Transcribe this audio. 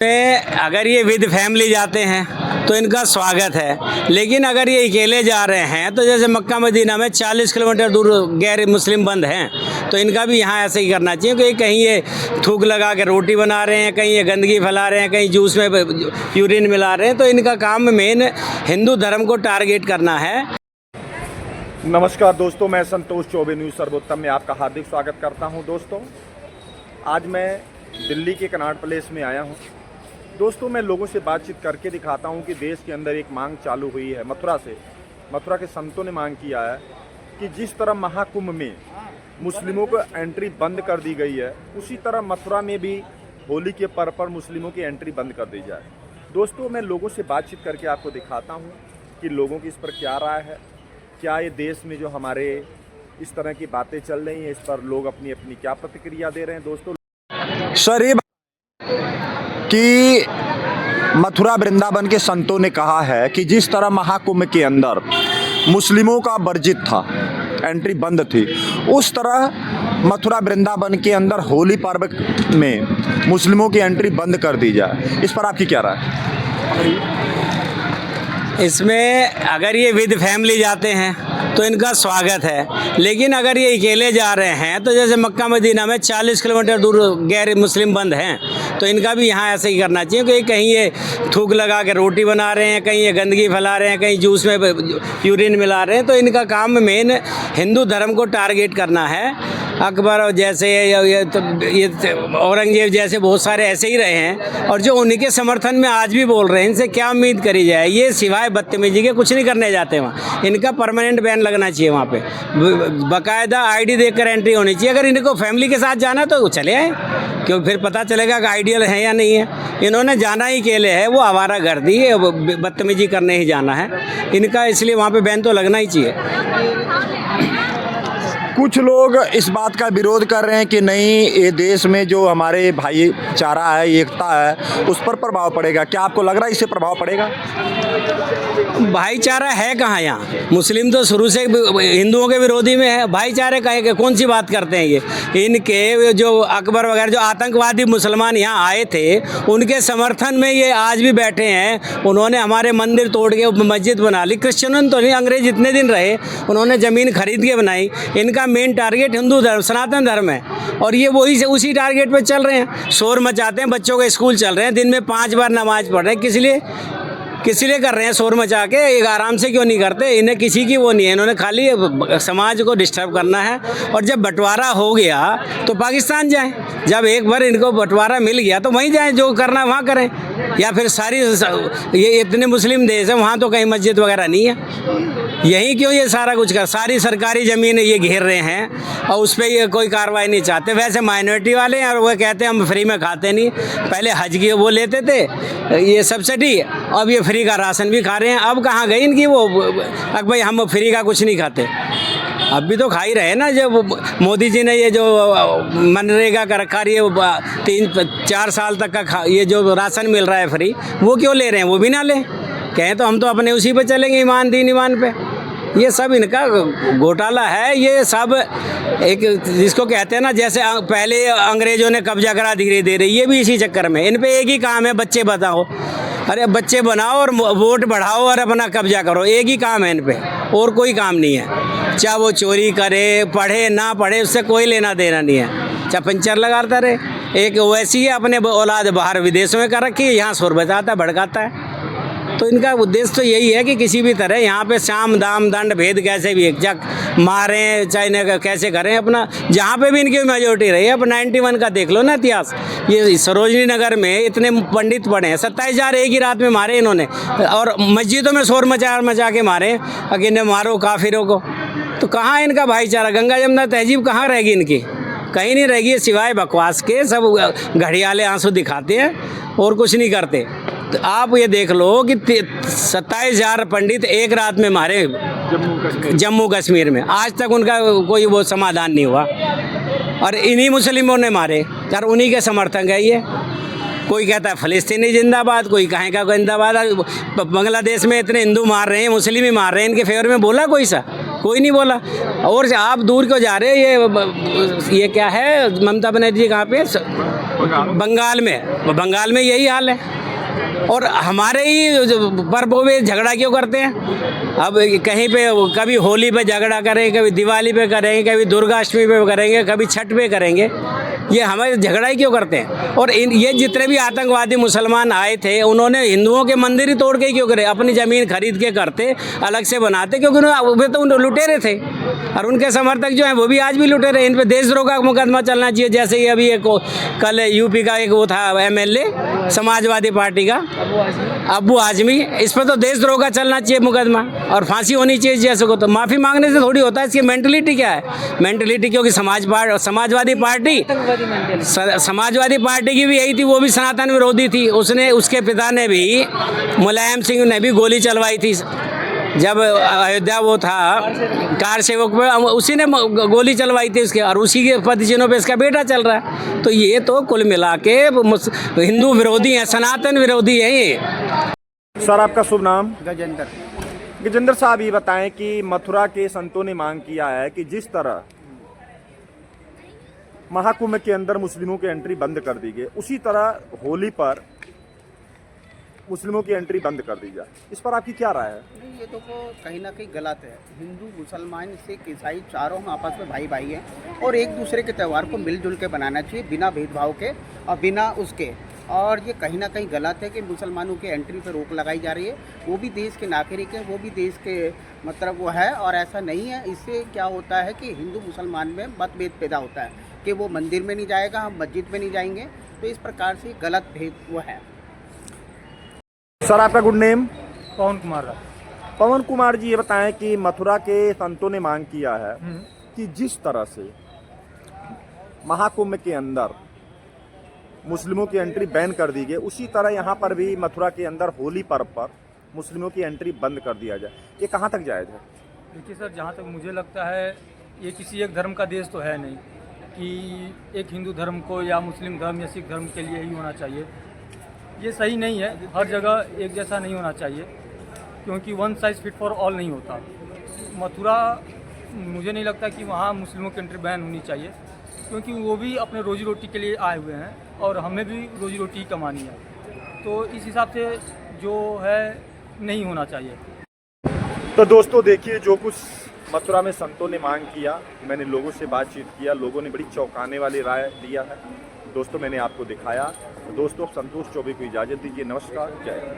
अगर ये with family जाते हैं तो इनका स्वागत है, लेकिन अगर ये अकेले जा रहे हैं तो जैसे मक्का मदीना में 40 किलोमीटर दूर गैर मुस्लिम बंद हैं, तो इनका भी यहाँ ऐसे ही करना चाहिए कि कहीं ये थूक लगा के रोटी बना रहे हैं, कहीं ये गंदगी फैला रहे हैं, कहीं जूस में यूरिन मिला रहे हैं, तो इनका काम मेन हिंदू धर्म को टारगेट करना है। नमस्कार दोस्तों, मैं संतोष चौबे न्यूज़ सर्वोत्तम में आपका हार्दिक स्वागत करता हूं। दोस्तों, आज मैं दिल्ली के कनॉट प्लेस में आया हूं। दोस्तों, मैं लोगों से बातचीत करके दिखाता हूं कि देश के अंदर एक मांग चालू हुई है मथुरा के संतों ने मांग किया है कि जिस तरह महाकुंभ में मुस्लिमों को एंट्री बंद कर दी गई है, उसी तरह मथुरा में भी होली के पर्व पर मुस्लिमों की एंट्री बंद कर दी जाए। दोस्तों, मैं लोगों से बातचीत करके आपको दिखाता हूँ कि लोगों की इस पर क्या राय है, क्या ये देश में जो हमारे इस तरह की बातें चल रही हैं, इस पर लोग अपनी अपनी क्या प्रतिक्रिया दे रहे हैं। दोस्तों, सर, ये कि मथुरा वृंदावन के संतों ने कहा है कि जिस तरह महाकुंभ के अंदर मुस्लिमों का वर्जित था, एंट्री बंद थी, उस तरह मथुरा वृंदावन के अंदर होली पर्व में मुस्लिमों की एंट्री बंद कर दी जाए। इस पर आपकी क्या राय है? इसमें अगर ये विद फैमिली जाते हैं तो इनका स्वागत है, लेकिन अगर ये अकेले जा रहे हैं तो जैसे मक्का मदीना में 40 किलोमीटर दूर गैर मुस्लिम बंद हैं, तो इनका भी यहाँ ऐसे ही करना चाहिए कि कहीं ये थूक लगा के रोटी बना रहे हैं, कहीं ये गंदगी फैला रहे हैं, कहीं जूस में यूरिन मिला रहे हैं, तो इनका काम मेन हिंदू धर्म को टारगेट करना है। अकबर जैसे ये औरंगजेब जैसे बहुत सारे ऐसे ही रहे हैं, और जो उन्हीं के समर्थन में आज भी बोल रहे हैं, इनसे क्या उम्मीद करी जाए। ये सिवाय बदतमीजी के कुछ नहीं करने जाते वहाँ। इनका परमानेंट बैन लगना चाहिए वहाँ पे, बाकायदा आईडी देकर एंट्री होनी चाहिए। अगर इनको फैमिली के साथ जाना तो चले आए, क्यों फिर पता चलेगा कि आइडियल है या नहीं है। इन्होंने जाना ही अकेले है, वो आवारागर्दी है, बदतमीजी करने ही जाना है इनका, इसलिए वहाँ पे बैन तो लगना ही चाहिए। कुछ लोग इस बात का विरोध कर रहे हैं कि नहीं, ये देश में जो हमारे भाईचारा है, एकता है, उस पर प्रभाव पड़ेगा। क्या आपको लग रहा है इससे प्रभाव पड़ेगा? भाईचारा है कहाँ यहाँ? मुस्लिम तो शुरू से हिंदुओं के विरोधी में है। भाईचारे का कौन सी बात करते हैं ये? इनके जो अकबर वगैरह जो आतंकवादी मुसलमान यहाँ आए थे, उनके समर्थन में ये आज भी बैठे हैं। उन्होंने हमारे मंदिर तोड़ के मस्जिद बना ली। क्रिश्चियन तो नहीं, अंग्रेज जितने दिन रहे उन्होंने ज़मीन खरीद के बनाई। इनका मेन टारगेट हिंदू धर्म, सनातन धर्म है, और ये वही से उसी टारगेट पे चल रहे हैं। शोर मचाते हैं, बच्चों के स्कूल चल रहे हैं, दिन में 5 बार नमाज पढ़ रहे हैं। किस लिए कर रहे हैं शोर मचा के? एक आराम से क्यों नहीं करते? इन्हें किसी की वो नहीं है, इन्होंने खाली समाज को डिस्टर्ब करना है। और जब बंटवारा हो गया तो पाकिस्तान जाएं। जब एक बार इनको बंटवारा मिल गया तो वहीं जाएं, जो करना वहाँ करें। या फिर ये इतने मुस्लिम देश है, वहाँ तो कहीं मस्जिद वगैरह नहीं है। यहीं क्यों ये सारा कुछ कर, सारी सरकारी ज़मीन ये घेर रहे हैं और उस पर ये कोई कार्रवाई नहीं चाहते। वैसे माइनॉरिटी वाले हैं और वो कहते हैं हम फ्री में खाते नहीं। पहले हज की वो लेते थे ये सब्सिडी, अब ये फ्री का राशन भी खा रहे हैं। अब कहाँ गई इनकी वो, अब भाई हम फ्री का कुछ नहीं खाते। अब भी तो खा ही रहे ना। जब मोदी जी ने ये जो मनरेगा का रखा रही है 3-4 साल तक का ये जो राशन मिल रहा है फ्री, वो क्यों ले रहे हैं? वो भी ना लें, कहें तो हम तो अपने उसी पे चलेंगे, ईमान दीन ईमान पे। ये सब इनका घोटाला है। ये सब एक जिसको कहते हैं ना, जैसे पहले अंग्रेज़ों ने कब्जा करा धीरे धीरे, ये भी इसी चक्कर में। इन पे एक ही काम है, बच्चे बताओ। अरे बच्चे बनाओ और वोट बढ़ाओ और अपना कब्जा करो, एक ही काम है इन पे, और कोई काम नहीं है। चाहे वो चोरी करे, पढ़े ना पढ़े, उससे कोई लेना देना नहीं है। चाहे पंचर लगाता रहे। एक वैसी है, अपने औलाद बाहर विदेशों में कर रखी है, यहाँ शोर बचाता भड़काता है। तो इनका उद्देश्य तो यही है कि किसी भी तरह यहाँ पे साम दाम दंड भेद कैसे भी एक मारें, चाहे कैसे करें अपना। जहाँ पे भी इनकी मेजोरिटी रही है, अब 91 का देख लो ना इतिहास। ये सरोजनी नगर में इतने पंडित पड़े हैं, 27,000 एक ही रात में मारे इन्होंने, और मस्जिदों में शोर मचा के मारे। अकेले मारो काफिरों को, तो कहाँ इनका भाईचारा? गंगा जमुना तहजीब कहाँ रहेगी इनकी? कहीं नहीं रहेगी, सिवाय बकवास के। सब घड़ियाले आंसू दिखाते हैं और कुछ नहीं करते। तो आप ये देख लो कि 27,000 पंडित एक रात में मारे जम्मू कश्मीर में। आज तक उनका कोई वो समाधान नहीं हुआ, और इन्हीं मुस्लिमों ने मारे यार, उन्हीं के समर्थक है ये। कोई कहता है फ़लस्तीनी जिंदाबाद, कोई कहीं का जिंदाबाद। बांग्लादेश में इतने हिंदू मार रहे हैं, मुस्लिम ही मार रहे हैं, इनके फेवर में बोला कोई नहीं बोला। और आप दूर क्यों जा रहे हैं? ये क्या है, ममता बनर्जी कहाँ पे बंगाल में यही हाल है। और हमारे ही पर्वों में झगड़ा क्यों करते हैं? अब कहीं पे कभी होली पे झगड़ा करेंगे, कभी दिवाली पे करेंगे, कभी दुर्गाष्टमी पे करेंगे, कभी छठ पे करेंगे। ये हमारे झगड़ा ही क्यों करते हैं? और ये जितने भी आतंकवादी मुसलमान आए थे, उन्होंने हिंदुओं के मंदिर ही तोड़ के क्यों करे? अपनी ज़मीन खरीद के करते, अलग से बनाते, क्योंकि वे तो लुटेरे थे और उनके समर्थक जो हैं वो भी आज भी लुटेरे। इन पे देशद्रोह का मुकदमा चलना चाहिए। जैसे ही अभी एक कल यूपी का एक वो था MLA समाजवादी पार्टी का अब्बू आजमी, इस पर तो देशद्रोह का चलना चाहिए मुकदमा और फांसी होनी चाहिए जैसे को। तो माफ़ी मांगने से थोड़ी होता है। इसकी मेंटलिटी क्या है? मेंटलिटी क्योंकि समाजवादी पार्टी की भी यही थी, वो भी सनातन विरोधी थी। उसके पिता ने भी, मुलायम सिंह ने भी गोली चलवाई थी जब अयोध्या वो था कार सेवक पे, उसी ने गोली चलवाई थी उसके, और उसी के पदचिन्हों पे इसका बेटा चल रहा है। तो ये तो कुल मिला के हिंदू विरोधी हैं, सनातन विरोधी हैं ये। सर आपका शुभ नाम? गजेंद्र। गजेंद्र साहब ये बताएं कि मथुरा के संतों ने मांग किया है कि जिस तरह महाकुंभ के अंदर मुस्लिमों की एंट्री बंद कर दी गई, उसी तरह होली पर मुस्लिमों की एंट्री बंद कर दी जाए। इस पर आपकी क्या राय है? नहीं, ये तो कहीं ना कहीं गलत है। हिंदू, मुसलमान, सिख, ईसाई चारों आपस में भाई भाई हैं और एक दूसरे के त्यौहार को मिलजुल के बनाना चाहिए बिना भेदभाव के और बिना उसके। और ये कहीं ना कहीं गलत है कि मुसलमानों की एंट्री पर रोक लगाई जा रही है। वो भी देश के नागरिक हैं, वो भी देश के मतलब वो है, और ऐसा नहीं है। इससे क्या होता है कि हिंदू मुसलमान में मतभेद पैदा होता है कि वो मंदिर में नहीं जाएगा, हम मस्जिद में नहीं जाएंगे। तो इस प्रकार से गलत भेद वो है। सर आपका गुड नेम? पवन कुमार। पवन कुमार जी ये बताएं कि मथुरा के संतों ने मांग किया है कि जिस तरह से महाकुंभ के अंदर मुस्लिमों की एंट्री बैन कर दी गई, उसी तरह यहाँ पर भी मथुरा के अंदर होली पर्व पर मुस्लिमों की एंट्री बंद कर दिया जाए। ये कहाँ तक जायज़ है? देखिए सर, जहाँ तक मुझे लगता है ये किसी एक धर्म का देश तो है नहीं कि एक हिंदू धर्म को या मुस्लिम धर्म या सिख धर्म के लिए ही होना चाहिए। ये सही नहीं है। हर जगह एक जैसा नहीं होना चाहिए, क्योंकि one size fit for all नहीं होता। मथुरा मुझे नहीं लगता कि वहाँ मुस्लिमों की एंट्री बैन होनी चाहिए, क्योंकि वो भी अपने रोजी रोटी के लिए आए हुए हैं और हमें भी रोजी रोटी कमानी है। तो इस हिसाब से जो है नहीं होना चाहिए। तो दोस्तों देखिए, जो कुछ मथुरा में संतों ने मांग किया, मैंने लोगों से बातचीत किया, लोगों ने बड़ी चौंकाने वाली राय दिया है। दोस्तों मैंने आपको दिखाया। दोस्तों संतोष चौबे को इजाज़त दीजिए। नमस्कार, जय हिंद।